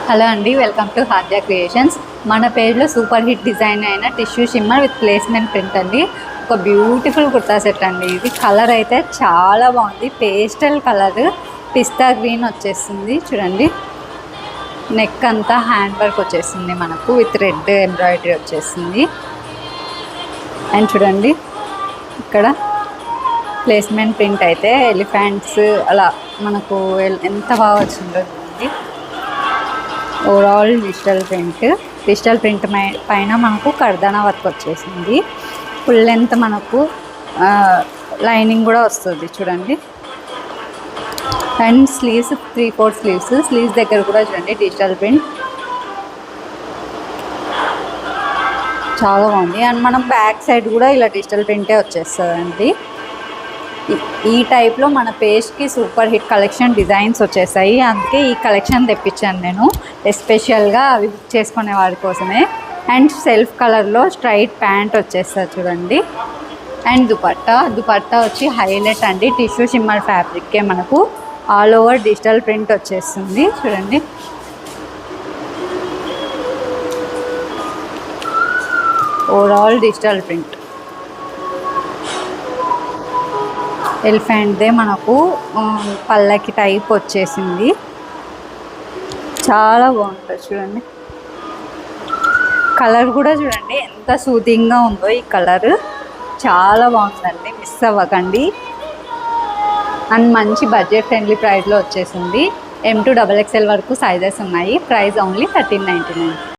Hello అండి, welcome to హార్జా creations. మన పేజ్లో సూపర్ హిట్ డిజైన్ అయిన tissue shimmer with placement print అండి. ఒక బ్యూటిఫుల్ కుర్తా సెట్ అండి. ఇది కలర్ అయితే చాలా బాగుంది. పేస్టల్ కలర్ పిస్తా గ్రీన్ వచ్చేస్తుంది. చూడండి, నెక్ అంతా హ్యాండ్ వర్క్ వచ్చేసింది మనకు విత్ రెడ్ ఎంబ్రాయిడరీ వచ్చేసింది. అండ్ చూడండి, ఇక్కడ ప్లేస్మెంట్ ప్రింట్ అయితే ఎలిఫెంట్స్ అలా మనకు ఎంత బాగా వచ్చిందో చూడండి. ఓవరాల్ డిజిటల్ ప్రింట్ పైన మనకు కర్దానా వర్క్ వచ్చేసింది. ఫుల్ లెంత్ మనకు లైనింగ్ కూడా వస్తుంది చూడండి. అండ్ స్లీవ్స్ 3/4 స్లీవ్స్ దగ్గర కూడా చూడండి డిజిటల్ ప్రింట్ చాలా బాగుంది. అండ్ మనం బ్యాక్ సైడ్ కూడా ఇలా డిజిటల్ ప్రింటే వచ్చేస్తుందండి. ఈ టైప్లో మన పేజ్కి సూపర్ హిట్ కలెక్షన్ డిజైన్స్ వచ్చేసాయి. అందుకే ఈ కలెక్షన్ తెప్పించాను నేను ఎస్పెషల్గా అవి బుక్ చేసుకునే వారి కోసమే. అండ్ సెల్ఫ్ కలర్లో స్ట్రైట్ ప్యాంట్ వచ్చేస్తుంది చూడండి. అండ్ దుపట్టా వచ్చి హైలైట్ అండి. టిష్యూ షిమ్మర్ ఫ్యాబ్రిక్కే మనకు ఆల్ ఓవర్ డిజిటల్ ప్రింట్ వచ్చేస్తుంది చూడండి. ఓవరాల్ డిజిటల్ ప్రింట్ ఎలిఫెంట్దే మనకు పల్లకి టైప్ వచ్చేసింది. చాలా బాగుంటుంది చూడండి. కలర్ కూడా చూడండి ఎంత సూదింగ్గా ఉందో. ఈ కలర్ చాలా బాగుందండి, మిస్ అవ్వకండి. అండ్ మంచి బడ్జెట్ ఫ్రెండ్లీ ప్రైస్లో వచ్చేసింది. M to XXL వరకు సైజెస్ ఉన్నాయి. Price only 1399.